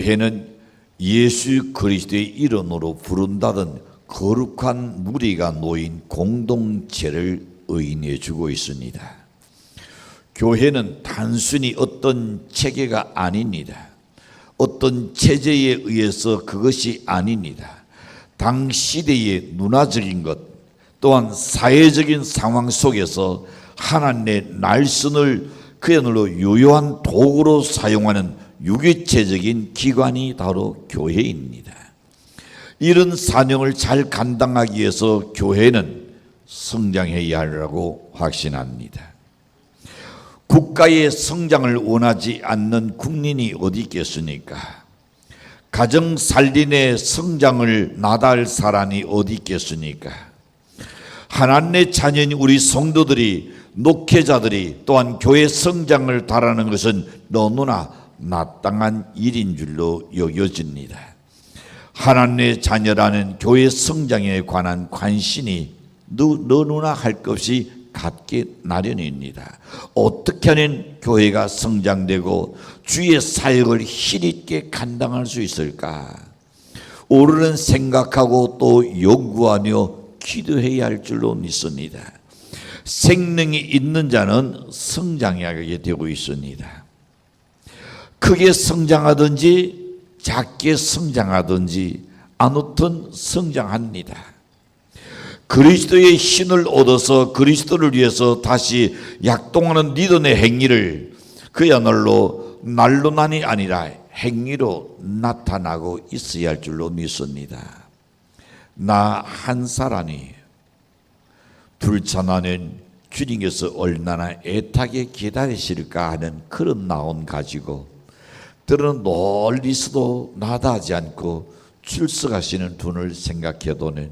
교회는 예수 그리스도의 이름으로 부른다던 거룩한 무리가 놓인 공동체를 의인해 주고 있습니다. 교회는 단순히 어떤 체계가 아닙니다. 어떤 체제에 의해서 그것이 아닙니다. 당 시대의 문화적인 것 또한 사회적인 상황 속에서 하나님의 날선을 그야말로 유효한 도구로 사용하는 유기체적인 기관이 바로 교회입니다. 이런 사명을 잘 감당하기 위해서 교회는 성장해야 하리라고 확신합니다. 국가의 성장을 원하지 않는 국민이 어디 있겠습니까? 가정 살림의 성장을 나다할 사람이 어디 있겠습니까? 하나님의 자녀인 우리 성도들이, 목회자들이 또한 교회 성장을 바라는 것은 너무나 마땅한 일인 줄로 여겨집니다. 하나님의 자녀라는 교회 성장에 관한 관심이 너무나 할 것 없이 갖게 나련입니다. 어떻게 하면 교회가 성장되고 주의 사역을 힘있게 감당할 수 있을까? 오늘은 생각하고 또 연구하며 기도해야 할 줄로 믿습니다. 생명이 있는 자는 성장하게 되고 있습니다. 크게 성장하든지 작게 성장하든지 아무튼 성장합니다. 그리스도의 신을 얻어서 그리스도를 위해서 다시 약동하는 믿음의 행위를 그야말로 말로만이 아니라 행위로 나타나고 있어야 할 줄로 믿습니다. 나 한 사람이 불참하는 주님께서 얼마나 애타게 기다리실까 하는 그런 마음 가지고 때로는 멀리서도 나다하지 않고 출석하시는 분을 생각해도는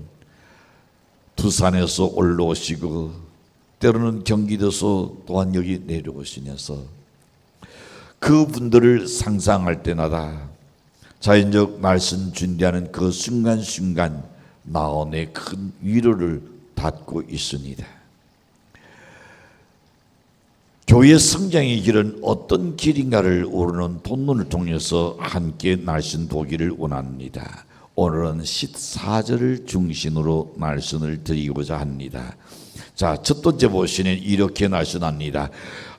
부산에서 올라오시고 때로는 경기도에서 또한 여기 내려오시면서 그분들을 상상할 때마다 자연적 말씀 준비하는 그 순간순간 마음에 큰 위로를 받고 있습니다. 교회 성장의 길은 어떤 길인가를 오르는 본문을 통해서 함께 말씀 보기를 원합니다. 오늘은 14절을 중심으로 말씀을 드리고자 합니다. 자, 첫 번째 보시면 이렇게 말씀합니다.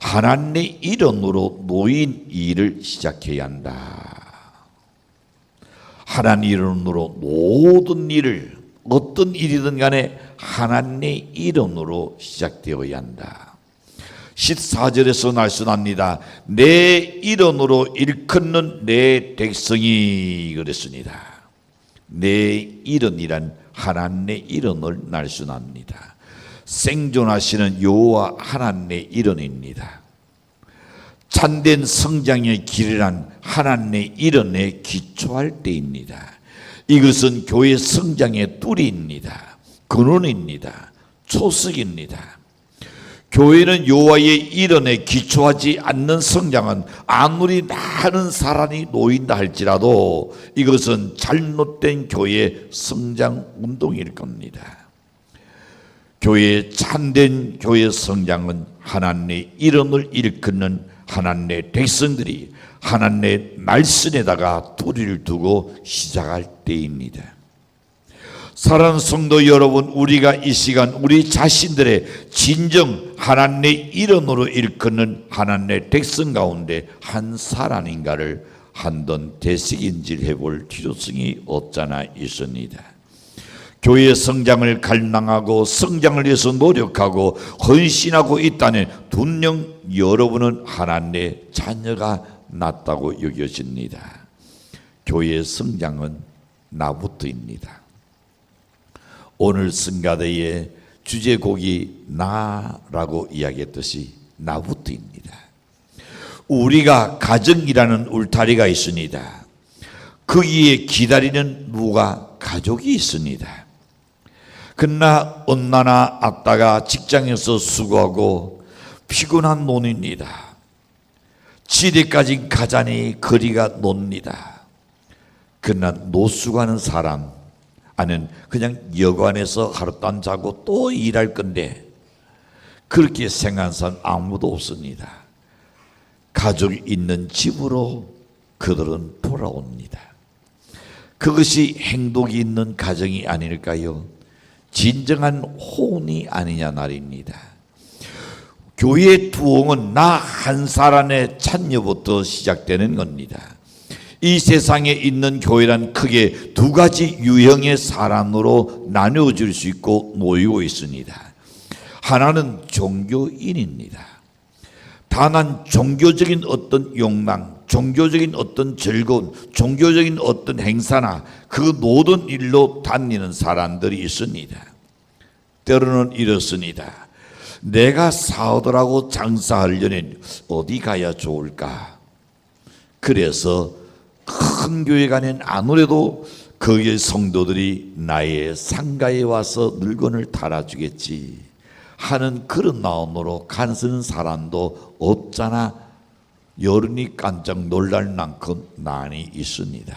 하나님의 이름으로 노인 일을 시작해야 한다. 하나님의 이름으로 모든 일을 어떤 일이든 간에 하나님의 이름으로 시작되어야 한다. 14절에서 말씀합니다. 내 이름으로 일컫는 내 백성이 그랬습니다. 내 이름이란 하나님의 이름을 말씀합니다. 생존하시는 여호와 하나님의 이름입니다. 참된 성장의 길이란 하나님의 이름에 기초할 때입니다. 이것은 교회 성장의 뚜리입니다. 근원입니다. 초석입니다. 교회는 여호와의 이름에 기초하지 않는 성장은 아무리 많은 사람이 놓인다 할지라도 이것은 잘못된 교회의 성장 운동일 겁니다. 교회의 참된 교회 성장은 하나님의 이름을 일컫는 하나님의 백성들이 하나님의 말씀에다가 뿌리를 두고 시작할 때입니다. 사랑하는 성도 여러분, 우리가 이 시간 우리 자신들의 진정 하나님의 이름으로 일컫는 하나님의 백성 가운데 한 사람인가를 한번 되새김질 해볼 필요성이 없잖아 있습니다. 교회의 성장을 갈망하고 성장을 위해서 노력하고 헌신하고 있다는 분명 여러분은 하나님의 자녀가 낫다고 여겨집니다. 교회의 성장은 나부터입니다. 오늘 성가대의 주제곡이 나라고 이야기했듯이 나부터입니다. 우리가 가정이라는 울타리가 있습니다. 거기에 기다리는 누가 가족이 있습니다. 그러나 언나나 아따가 직장에서 수고하고 피곤한 노입니다. 지대까지 가자니 거리가 놉니다. 그러나 노숙하는 사람 아는 그냥 여관에서 하룻밤 자고 또 일할 건데 그렇게 생각하는 사람 아무도 없습니다. 가족이 있는 집으로 그들은 돌아옵니다. 그것이 행복이 있는 가정이 아닐까요? 진정한 혼이 아니냐 말입니다. 교회의 부흥은 나 한 사람의 참여부터 시작되는 겁니다. 이 세상에 있는 교회란 크게 두 가지 유형의 사람으로 나누어질 수 있고 모이고 있습니다. 하나는 종교인입니다. 다만 종교적인 어떤 욕망, 종교적인 어떤 즐거움, 종교적인 어떤 행사나 그 모든 일로 다니는 사람들이 있습니다. 때로는 이렇습니다. 내가 사오더라고 장사하려면 어디 가야 좋을까? 그래서 큰 교회 가면 아무래도 거기에 성도들이 나의 상가에 와서 물건을 달아주겠지 하는 그런 마음으로 간쓰는 사람도 없잖아. 여론이 깜짝 놀랄 만큼 많이 있습니다.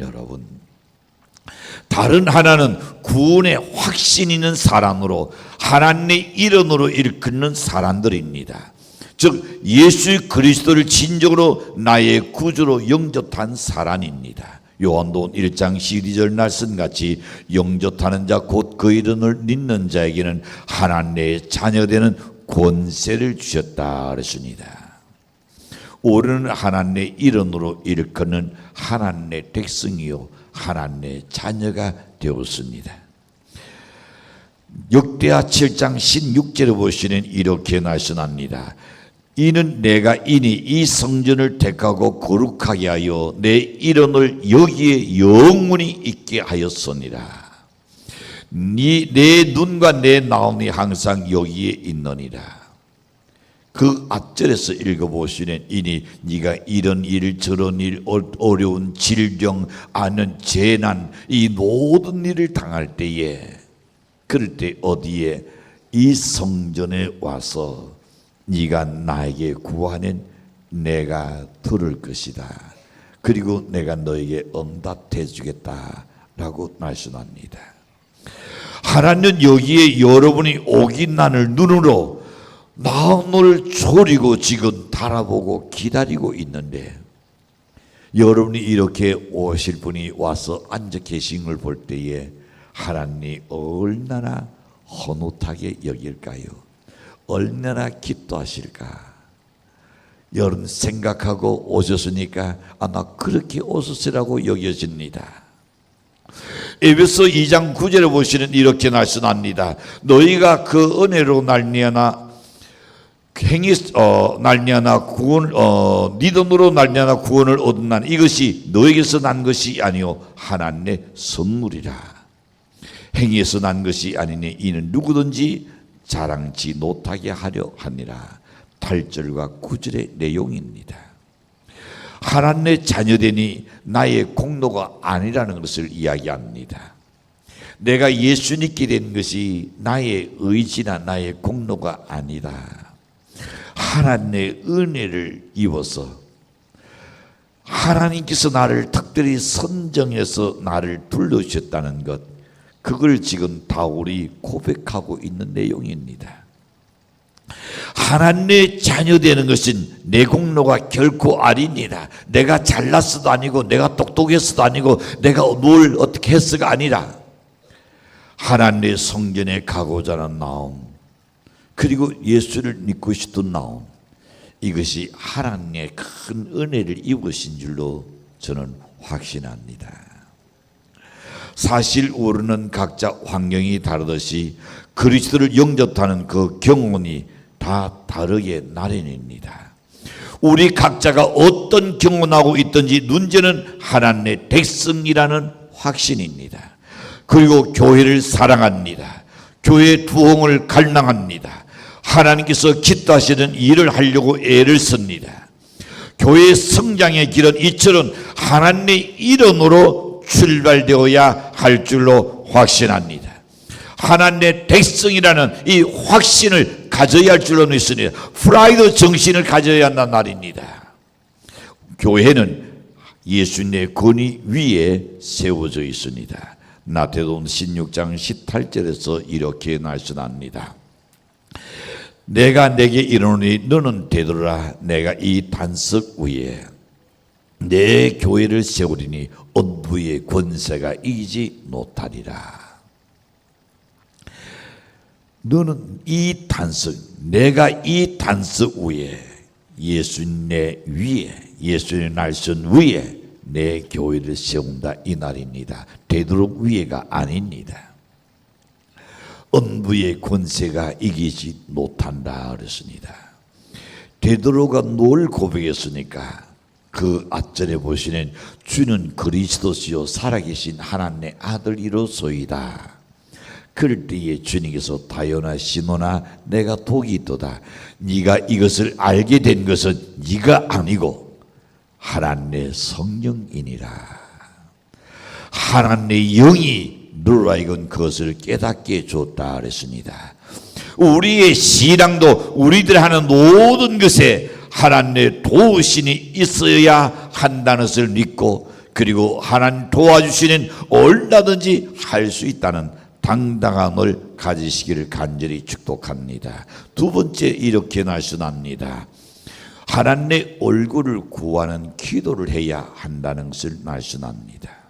여러분, 다른 하나는 구원의 확신 있는 사람으로 하나님의 이름으로 일컫는 사람들입니다. 즉 예수 그리스도를 진정으로 나의 구주로 영접한 사람입니다. 요한복음 1장 12절 말씀같이 영접하는 자 곧 그 이름을 믿는 자에게는 하나님의 자녀되는 권세를 주셨다 그랬습니다. 우리는 하나님의 이름으로 일컫는 하나님의 백성이요 하나님의 자녀가 되었습니다. 역대하 7장 16절에 보시면 이렇게 말씀합니다. 이는 내가 이니 이 성전을 택하고 거룩하게 하여 내 이름을 여기에 영원히 있게 하였으니라. 내 눈과 내 마음이 항상 여기에 있느니라. 그 앞절에서 읽어보시면 이니 네가 이런 일 저런 일 어려운 질병 아는 재난 이 모든 일을 당할 때에 그럴 때 어디에 이 성전에 와서 네가 나에게 구하면 내가 들을 것이다. 그리고 내가 너에게 응답해 주겠다라고 말씀합니다. 하나님은 여기에 여러분이 오긴난을 눈으로 마음을 졸이고 지금 바라보고 기다리고 있는데 여러분이 이렇게 오실 분이 와서 앉아 계신 걸 볼 때에 하나님이 얼마나 헌옷하게 여길까요? 얼마나 기뻐하실까? 여러분 생각하고 오셨으니까 아마 그렇게 오셨으라고 여겨집니다. 에베소 2장 9절에 보시는 이렇게 말씀합니다. 너희가 그 은혜로 말미암아 날미암아 구원 믿음으로 말미암아 구원을 얻은 난 이것이 너에게서 난 것이 아니요 하나님의 선물이라. 행위에서 난 것이 아니니 이는 누구든지 자랑치 못하게 하려 하니라. 8절과 9절의 내용입니다. 하나님의 자녀되니 나의 공로가 아니라는 것을 이야기합니다. 내가 예수 믿게 된 것이 나의 의지나 나의 공로가 아니다. 하나님의 은혜를 입어서 하나님께서 나를 특별히 선정해서 나를 불러주셨다는 것, 그걸 지금 바울이 고백하고 있는 내용입니다. 하나님의 자녀 되는 것은 내 공로가 결코 아닙니다. 내가 잘났어도 아니고 내가 똑똑했어도 아니고 내가 뭘 어떻게 했어가 아니라 하나님의 성전에 가고자 하는 마음, 그리고 예수를 믿고 싶은 마음, 이것이 하나님의 큰 은혜를 입으신 줄로 저는 확신합니다. 사실 우리는 각자 환경이 다르듯이 그리스도를 영접하는 그 경험이 다 다르게 나련입니다. 우리 각자가 어떤 경험하고 있든지 문제는 하나님의 백성이라는 확신입니다. 그리고 교회를 사랑합니다. 교회의 부흥을 갈망합니다. 하나님께서 기뻐하시는 일을 하려고 애를 씁니다. 교회의 성장의 길은 이처럼 하나님의 이름으로 출발되어야 할 줄로 확신합니다. 하나님의 백성이라는 이 확신을 가져야 할 줄로 믿습니다. 프라이드 정신을 가져야 한다는 말입니다. 교회는 예수님의 권위 위에 세워져 있습니다. 마태복음 16장 18절에서 이렇게 말씀합니다. 내가 내게 이르노니 너는 되돌아 내가 이 반석 위에 내 교회를 세우리니 언부의 권세가 이기지 못하리라. 너는 이 단석, 내가 이 단석 위에, 예수님 내 위에, 예수님의 날선 위에 내 교회를 세운다, 이 날입니다. 되도록 위에가 아닙니다. 언부의 권세가 이기지 못한다 그랬습니다. 베드로가 뭘 고백했으니까 그 앞절에 보시는 주는 그리스도시요 살아계신 하나님의 아들이로소이다. 그럴 때에 주님께서 다요나 시몬아 내가 복이 있도다. 네가 이것을 알게 된 것은 네가 아니고 하나님의 성령이니라. 하나님의 영이 너로 하여금 그것을 깨닫게 줬다 그랬습니다. 우리의 신앙도 우리들 하는 모든 것에 하나님의 도우심이 있어야 한다는 것을 믿고, 그리고 하나님 도와주시는 얼마든지 할 수 있다는 당당함을 가지시기를 간절히 축복합니다. 두 번째 이렇게 말씀합니다. 하나님의 얼굴을 구하는 기도를 해야 한다는 것을 말씀합니다.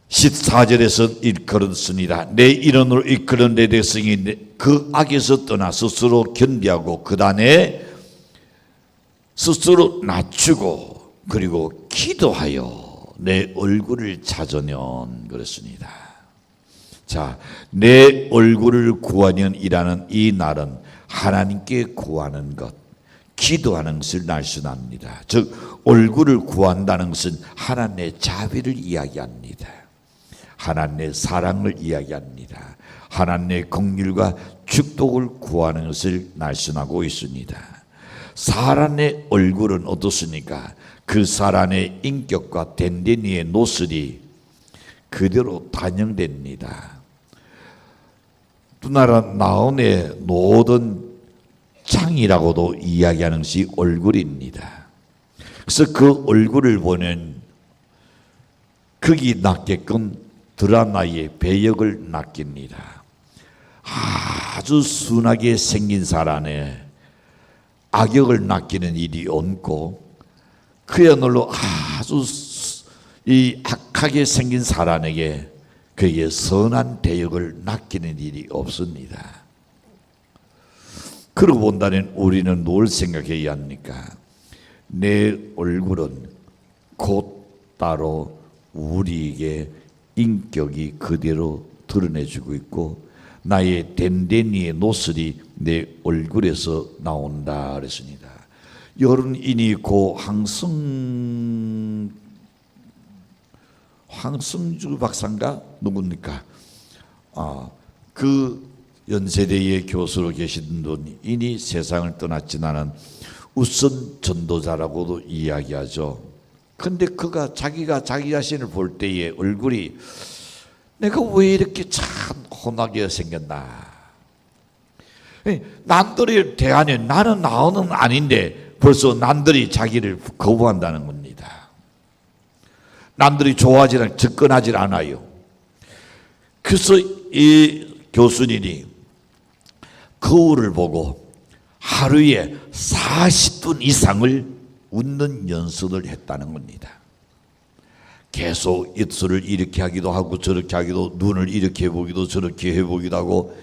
14절에서 일컬었습니다. 내 이름으로 이끌은 내 백성이 그 악에서 떠나 스스로 견디하고 그 다음에 스스로 낮추고 그리고 기도하여 내 얼굴을 찾으면 그랬습니다. 자, 내 얼굴을 구하년이라는 이 날은 하나님께 구하는 것, 기도하는 것을 말씀합니다. 즉 얼굴을 구한다는 것은 하나님의 자비를 이야기합니다. 하나님의 사랑을 이야기합니다. 하나님의 긍휼과 축복을 구하는 것을 말씀하고 있습니다. 사람의 얼굴은 어떻습니까? 그 사람의 인격과 댄데니의 노슬이 그대로 반영됩니다. 누나라 나온의 모든 창이라고도 이야기하는 것이 얼굴입니다. 그래서 그 얼굴을 보는 극이 낮게끔 드라마의 배역을 맡깁니다. 아주 순하게 생긴 사람에 악역을 맡기는 일이 없고, 그야말로 아주 이 악하게 생긴 사람에게 그에게 선한 대역을 맡기는 일이 없습니다. 그러고 본다면 우리는 뭘 생각해야 합니까? 내 얼굴은 곧 따로 우리에게 인격이 그대로 드러내주고 있고, 나의 댄데니의 노슬이 내 얼굴에서 나온다 그랬습니다. 여론인이 고 황승주 박사인가 누굽니까? 그 연세대의 교수로 계신 분이 세상을 떠났지 나는 우선 전도자라고도 이야기하죠. 근데 그가 자기가 자기 자신을 볼 때의 얼굴이 내가 왜 이렇게 참 혼하게 생겼나. 남들이 대하니 나는 나는 아닌데 벌써 남들이 자기를 거부한다는 겁니다. 남들이 좋아하지 않고 접근하지 않아요. 그래서 이 교수님이 거울을 보고 하루에 40분 이상을 웃는 연습을 했다는 겁니다. 계속 입술을 이렇게 하기도 하고 저렇게 하기도, 눈을 이렇게 해보기도 저렇게 해보기도 하고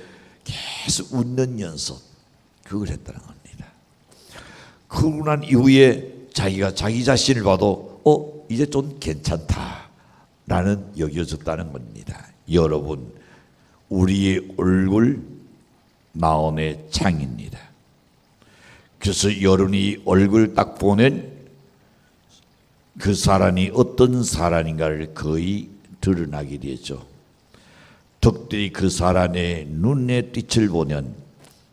계속 웃는 연습, 그걸 했다는 겁니다. 그러고 난 이후에 자기가 자기 자신을 봐도 이제 좀 괜찮다라는 여겨졌다는 겁니다. 여러분, 우리의 얼굴 나온의 창입니다. 그래서 여러분이 얼굴 딱 보면 그 사람이 어떤 사람인가를 거의 드러나게 되죠. 특별히 그 사람의 눈의 빛을 보면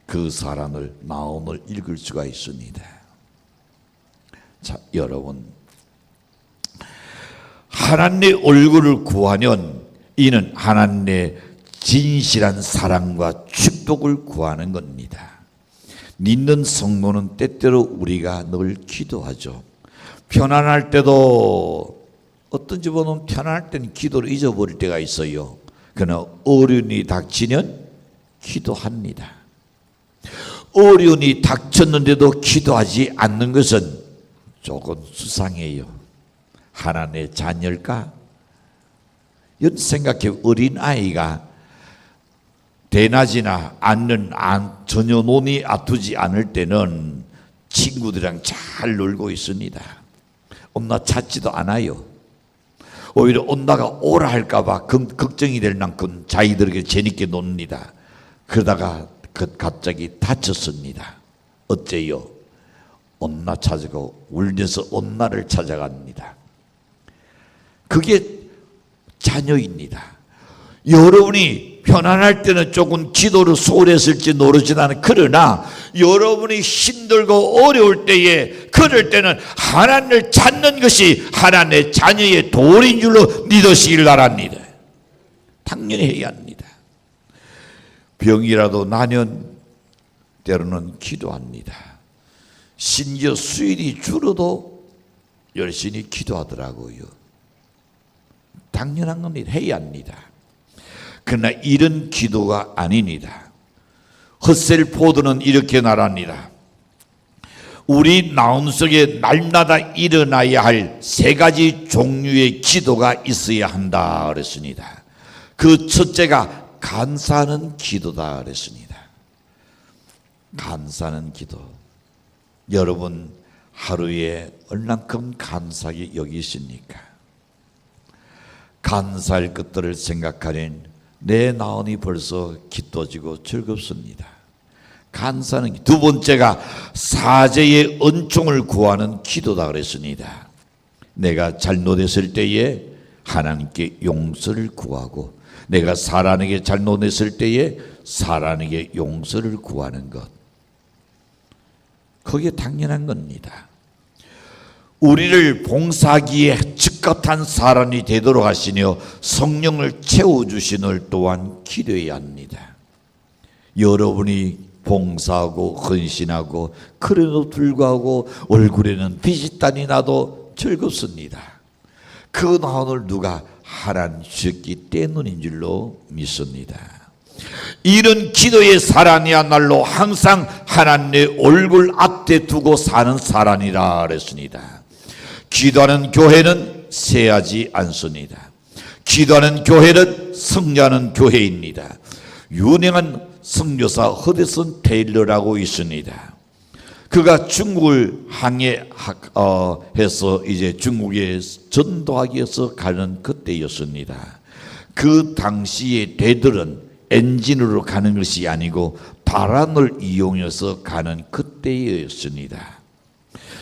그 사람을 마음을 읽을 수가 있습니다. 자, 여러분, 하나님의 얼굴을 구하면 이는 하나님의 진실한 사랑과 축복을 구하는 겁니다. 믿는 성도는 때때로 우리가 늘 기도하죠. 편안할 때도 어떤지 보면 편안할 때는 기도를 잊어버릴 때가 있어요. 그러나 어려움이 닥치면 기도합니다. 어려움이 닥쳤는데도 기도하지 않는 것은 조금 수상해요. 하나님의 자녀일까? 이런 생각해. 어린아이가 대낮이나 전혀 논이 아프지 않을 때는 친구들이랑 잘 놀고 있습니다. 엄마 찾지도 않아요. 오히려 엄마가 오라 할까봐 걱정이 될 만큼 자기들에게 재밌게 놉니다. 그러다가 갑자기 다쳤습니다. 어째요? 엄마 찾으고 울면서 엄마를 찾아갑니다. 그게 자녀입니다. 여러분이 편안할 때는 조금 기도를 소홀했을지 모르지만, 그러나 여러분이 힘들고 어려울 때에, 그럴 때는 하나님을 찾는 것이 하나님의 자녀의 도리인 줄로 믿으시길 바랍니다. 당연히 해야 합니다. 병이라도 나면 때로는 기도합니다. 심지어 수일이 줄어도 열심히 기도하더라고요. 당연한 겁니다. 해야 합니다. 그러나 이런 기도가 아닙니다. 헛셀포드는 이렇게 말합니다. 우리 마음속에 날마다 일어나야 할 세 가지 종류의 기도가 있어야 한다 그랬습니다. 그 첫째가 감사하는 기도다 그랬습니다. 감사하는 기도. 여러분 하루에 얼만큼 감사하게 여기십니까? 감사할 것들을 생각하니 내 마음이 벌써 기뻐지고 즐겁습니다. 감사는. 두 번째가 사죄의 은총을 구하는 기도다 그랬습니다. 내가 잘못했을 때에 하나님께 용서를 구하고, 내가 사람에게 잘못했을 때에 사람에게 용서를 구하는 것, 그게 당연한 겁니다. 우리를 봉사하기에 적합한 사람이 되도록 하시며 성령을 채워주시는 또한 기도해야 합니다. 여러분이 봉사하고 헌신하고 그래도 불구하고 얼굴에는 빛이 나도 즐겁습니다. 그 마음을 누가 하나님 주셨기 때문인 줄로 믿습니다. 이런 기도의 사람이야말로 항상 하나님의 얼굴 앞에 두고 사는 사람이라 그랬습니다. 기도하는 교회는 세하지 않습니다. 기도하는 교회는 성장하는 교회입니다. 유명한 선교사 허드슨 테일러라고 있습니다. 그가 중국을 항해해서 이제 중국에 전도하기 위해서 가는 그때였습니다. 그 당시에 대들은 엔진으로 가는 것이 아니고 바람을 이용해서 가는 그때였습니다.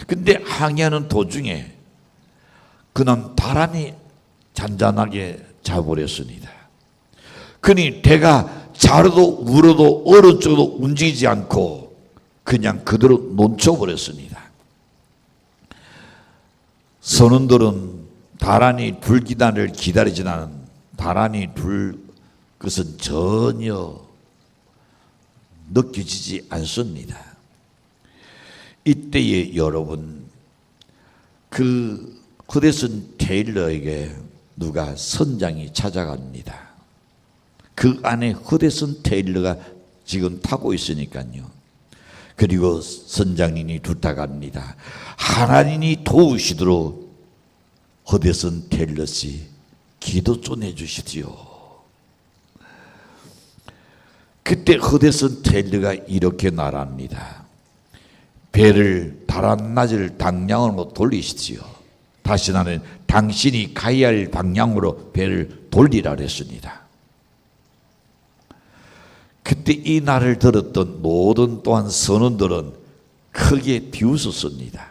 근데 항해하는 도중에 그는 바람이 잔잔하게 잡아버렸습니다. 그니 배가 자르도 울어도 어느 쪽도 움직이지 않고 그냥 그대로 놓쳐버렸습니다. 선원들은 바람이 불기단을 기다리지는 바람이 불 것은 전혀 느껴지지 않습니다. 이때에 여러분, 그 허드슨 테일러에게 누가 선장이 찾아갑니다. 그 안에 허드슨 테일러가 지금 타고 있으니까요. 그리고 선장님이 부탁합니다. 하나님이 도우시도록 허드슨 테일러 씨 기도 좀 해주시지요. 그때 허드슨 테일러가 이렇게 말합니다. 배를 바람맞을 방향으로 돌리시지요. 다시 나는 당신이 가야 할 방향으로 배를 돌리라 했습니다. 그때 이 말을 들었던 모든 또한 선원들은 크게 비웃었습니다.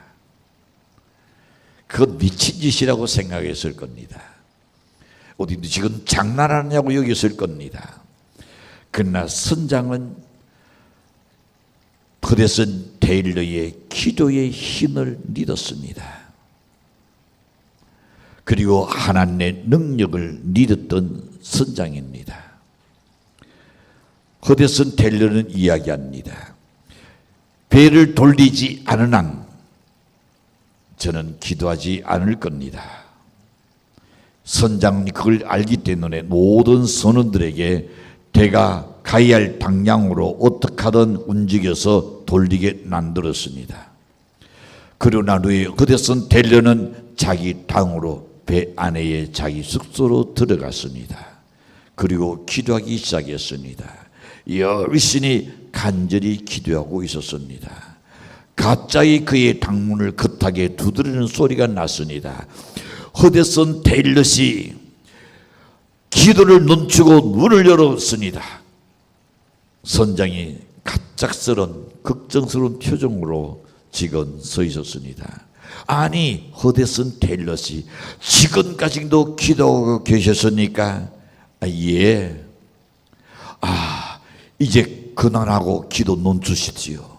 그건 미친 짓이라고 생각했을 겁니다. 어디 지금 장난하냐고 여겼을 겁니다. 그러나 선장은 허드슨 테일러의 기도의 힘을 믿었습니다. 그리고 하나님의 능력을 믿었던 선장입니다. 허드슨 테일러는 이야기합니다. 배를 돌리지 않은 한 저는 기도하지 않을 겁니다. 선장이 그걸 알기 때문에 모든 선원들에게 배가 가야 할 방향으로 어떻게 하든 움직여서 돌리게 만들었습니다. 그리고 난 후에 그대선 델려는 자기 땅으로 배 안에 자기 숙소로 들어갔습니다. 그리고 기도하기 시작했습니다. 열심히 간절히 기도하고 있었습니다. 갑자기 그의 당문을 급하게 두드리는 소리가 났습니다. 허데슨 데일럿이 기도를 멈추고 문을 열었습니다. 선장이 갑작스런 걱정스러운 표정으로 지금 서 있었습니다. 아니, 허데슨 데일럿이 지금까지도 기도하고 계셨습니까? 예. 이제 그만하고 기도 멈추십시오.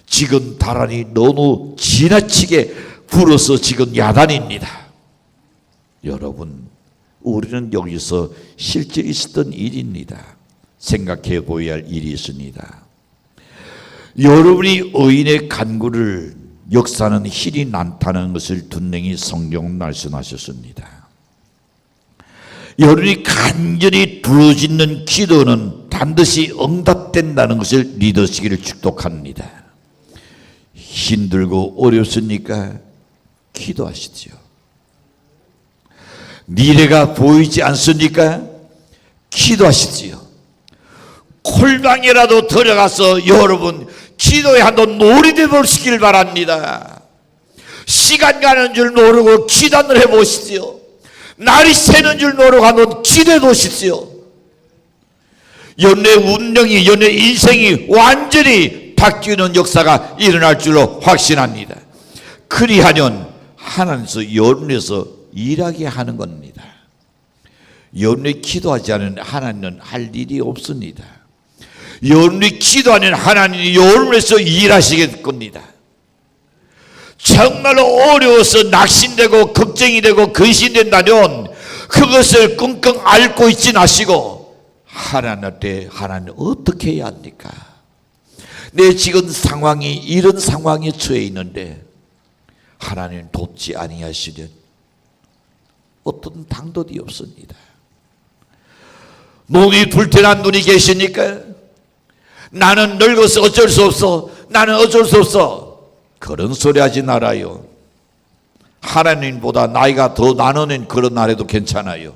지금 바람이 너무 지나치게 불어서 지금 야단입니다. 여러분, 우리는 여기서 실제 있었던 일입니다. 생각해 보아야 할 일이 있습니다. 여러분이 의인의 간구를 역사는 힘이 난다는 것을 분명히 성경은 말씀하셨습니다. 여러분이 간절히 부르짖는 기도는 반드시 응답된다는 것을 믿으시기를 축복합니다. 힘들고 어렵습니까? 기도하시지요. 미래가 보이지 않습니까? 기도하시지요. 콜방이라도 들어가서 여러분 기도에 한번 놀이돼 보시길 바랍니다. 시간 가는 줄 모르고 기도를 해보시지요. 날이 새는 줄 모르고 한번 기도해 보십시오. 연애 운명이, 연애 인생이 완전히 바뀌는 역사가 일어날 줄로 확신합니다. 그리하면 하나님께서 여러분에서 일하게 하는 겁니다. 여러분이 기도하지 않으면 하나님은 할 일이 없습니다. 여러분이 기도하면 하나님이 여러분에서 일하시게 겁니다. 정말로 어려워서 낙심되고 걱정이 되고 근심된다면 그것을 끙끙 앓고 있지 마시고 하나님한테 하나님 어떻게 해야 합니까? 내 지금 상황이 이런 상황에 처해 있는데 하나님 돕지 아니하시면 어떤 방법이 없습니다. 눈이 불편한 분이 계십니까? 나는 늙어서 어쩔 수 없어. 나는 어쩔 수 없어. 그런 소리 하지 말아요. 하나님보다 나이가 더 많은 그런 날에도 괜찮아요.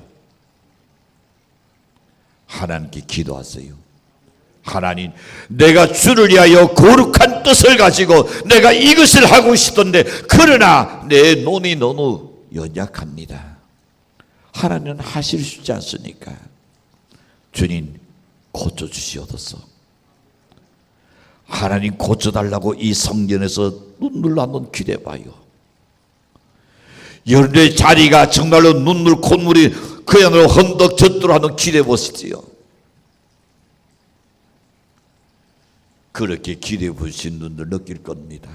하나님께 기도하세요. 하나님, 내가 주를 위하여 거룩한 뜻을 가지고 내가 이것을 하고 싶던데 그러나 내 눈이 너무 연약합니다. 하나님은 하실 수 있지 않습니까? 주님 고쳐주시옵소서. 하나님 고쳐달라고 이 성전에서 눈물로 한번 기대봐요. 여러분의 자리가 정말로 눈물 콧물이 그야말로 헌덕 젖도록 한번 기대보시지요. 그렇게 기대보신 분들 느낄 겁니다.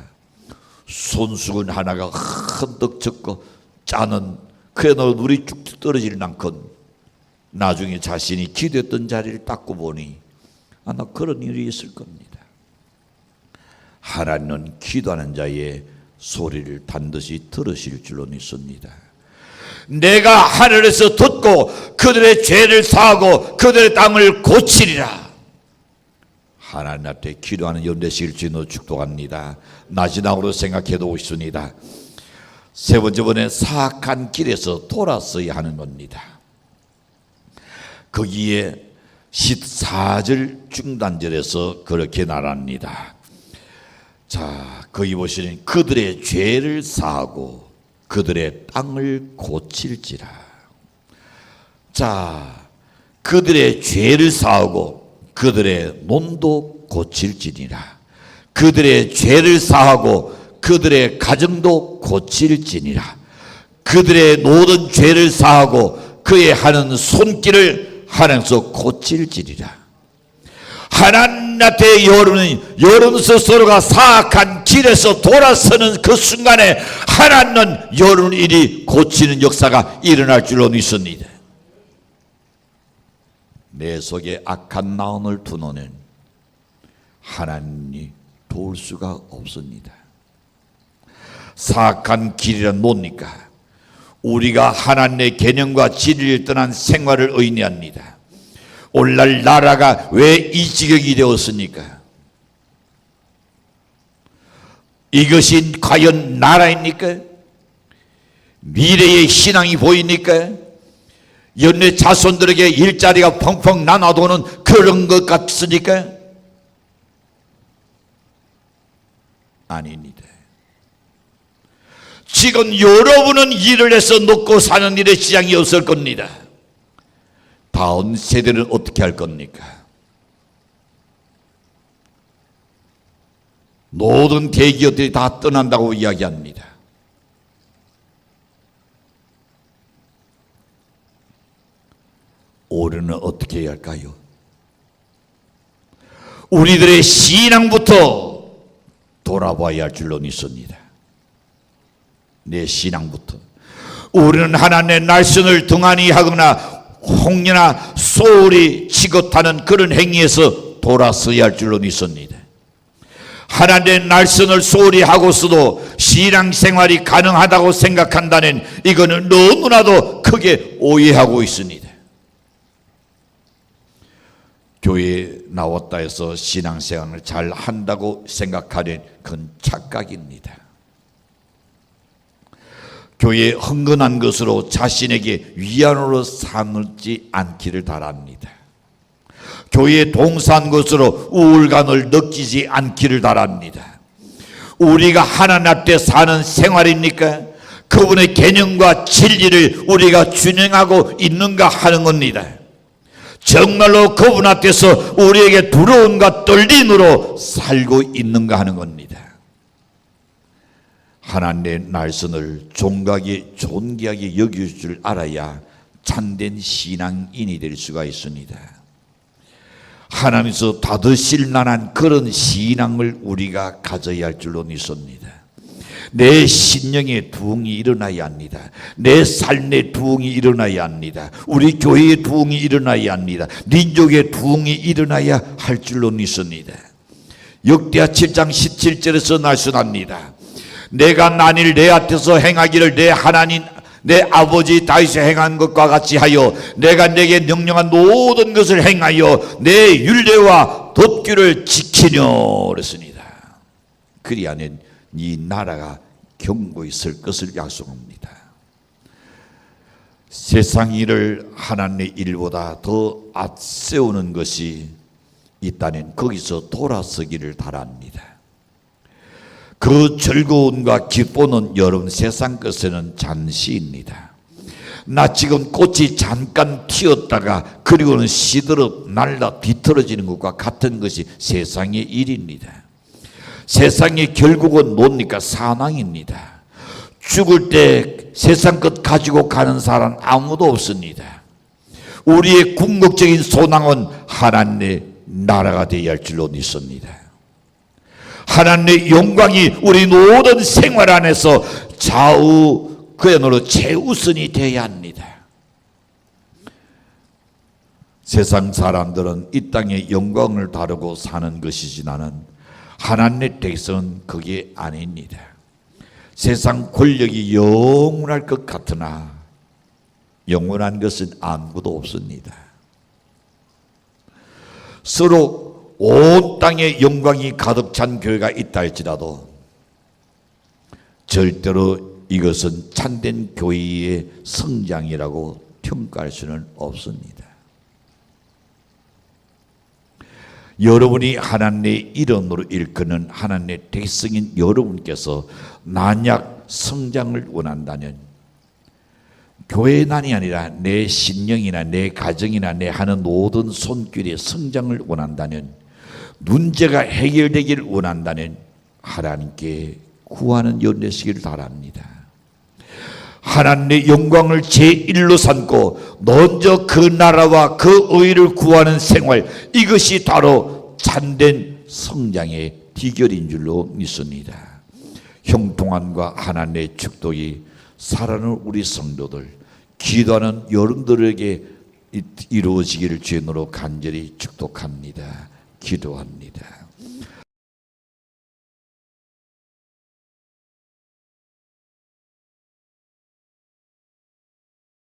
손수건 하나가 헌덕 젖고 짜는 그야말로 물이 쭉쭉 떨어질 만큼 나중에 자신이 기대했던 자리를 닦고 보니 아마 그런 일이 있을 겁니다. 하나님은 기도하는 자의 소리를 반드시 들으실 줄로 믿습니다. 내가 하늘에서 듣고 그들의 죄를 사하고 그들의 땅을 고치리라. 하나님 앞에 기도하는 연대실 주님으로 축복합니다. 나지막으로 생각해도 있습니다. 세 번째 번에 사악한 길에서 돌았어야 하는 겁니다. 거기에 14절 중단절에서 그렇게 말합니다. 자, 거기 보시면 그들의 죄를 사하고 그들의 땅을 고칠지라. 자, 그들의 죄를 사하고 그들의 몸도 고칠지니라. 그들의 죄를 사하고 그들의 가정도 고칠지니라. 그들의 모든 죄를 사하고 그의 하는 손길을 하나님께서 고칠지니라. 하나님 앞에 여러분 스스로가 사악한 길에서 돌아서는 그 순간에 하나님은 여러분 일이 고치는 역사가 일어날 줄로 믿습니다. 내 속에 악한 마음을 두노는 하나님이 도울 수가 없습니다. 사악한 길이란 뭡니까? 우리가 하나님의 개념과 진리를 떠난 생활을 의미합니다. 오늘날 나라가 왜 이 지경이 되었습니까? 이것이 과연 나라입니까? 미래의 신앙이 보입니까? 연내 자손들에게 일자리가 펑펑 나눠도는 그런 것 같습니까? 아닙니다. 지금 여러분은 일을 해서 먹고 사는 일에 지장이 없을 겁니다. 다음 세대는 어떻게 할 겁니까? 모든 대기업들이 다 떠난다고 이야기합니다. 올해는 어떻게 해야 할까요? 우리들의 신앙부터 돌아봐야 할 줄로 믿습니다. 내 신앙부터. 우리는 하나님의 날선을 등한히 하거나 홍려나 소홀히 치고타는 그런 행위에서 돌아서야 할 줄로 믿습니다. 하나님의 날선을 소홀히 하고서도 신앙생활이 가능하다고 생각한다는 이거는 너무나도 크게 오해하고 있습니다. 교회에 나왔다 해서 신앙생활을 잘 한다고 생각하는 그건 착각입니다. 교회에 흥건한 것으로 자신에게 위안으로 삼지 않기를 바랍니다. 교회에 동사한 것으로 우울감을 느끼지 않기를 바랍니다. 우리가 하나님 앞에 사는 생활입니까? 그분의 개념과 진리를 우리가 준행하고 있는가 하는 겁니다. 정말로 그분 앞에서 우리에게 두려움과 떨림으로 살고 있는가 하는 겁니다. 하나님의 날선을 존귀하게 여길 줄 알아야 참된 신앙인이 될 수가 있습니다. 하나님께서 받으실 만한 그런 신앙을 우리가 가져야 할 줄로 믿습니다. 내 심령에 부흥이 일어나야 합니다. 내 삶에 부흥이 일어나야 합니다. 우리 교회에 부흥이 일어나야 합니다. 민족에 부흥이 일어나야 할 줄로 믿습니다. 역대하 7장 17절에서 말씀합니다. 내가 만일 내 앞에서 행하기를 내 하나님 내 아버지 다윗이 행한 것과 같이 하여 내가 내게 명령한 모든 것을 행하여 내 율례와 법규를 지키려 그랬습니다. 그리하면 이 나라가 견고히 설 것을 약속합니다. 세상 일을 하나님의 일보다 더 앞세우는 것이 있다면 거기서 돌아서기를 바랍니다. 그 즐거움과 기쁨은 여러분 세상 것에는 잠시입니다. 나 지금 꽃이 잠깐 튀었다가 그리고는 시들어 날라 비틀어지는 것과 같은 것이 세상의 일입니다. 세상의 결국은 뭡니까? 사망입니다. 죽을 때 세상 것 가지고 가는 사람 아무도 없습니다. 우리의 궁극적인 소망은 하나님의 나라가 되어야 할 줄로 믿습니다. 하나님의 영광이 우리 모든 생활 안에서 그야말로 최우선이 되어야 합니다. 세상 사람들은 이 땅의 영광을 다루고 사는 것이지만은 하나님의 백성은 그게 아닙니다. 세상 권력이 영원할 것 같으나 영원한 것은 아무것도 없습니다. 서로 온 땅에 영광이 가득 찬 교회가 있다 할지라도 절대로 이것은 참된 교회의 성장이라고 평가할 수는 없습니다. 여러분이 하나님의 이름으로 일컫는 하나님의 백성인 여러분께서 만약 성장을 원한다면 교회난이 아니라 내 신령이나 내 가정이나 내 하는 모든 손길의 성장을 원한다면 문제가 해결되기를 원한다면 하나님께 구하는 연대시기를 바랍니다. 하나님의 영광을 제1로 삼고 먼저 그 나라와 그 의를 구하는 생활, 이것이 바로 참된 성장의 비결인 줄로 믿습니다. 형통함과 하나님의 축복이 살아가는 우리 성도들, 기도하는 여러분들에게 이루어지기를 주님으로 간절히 축복합니다. 기도합니다.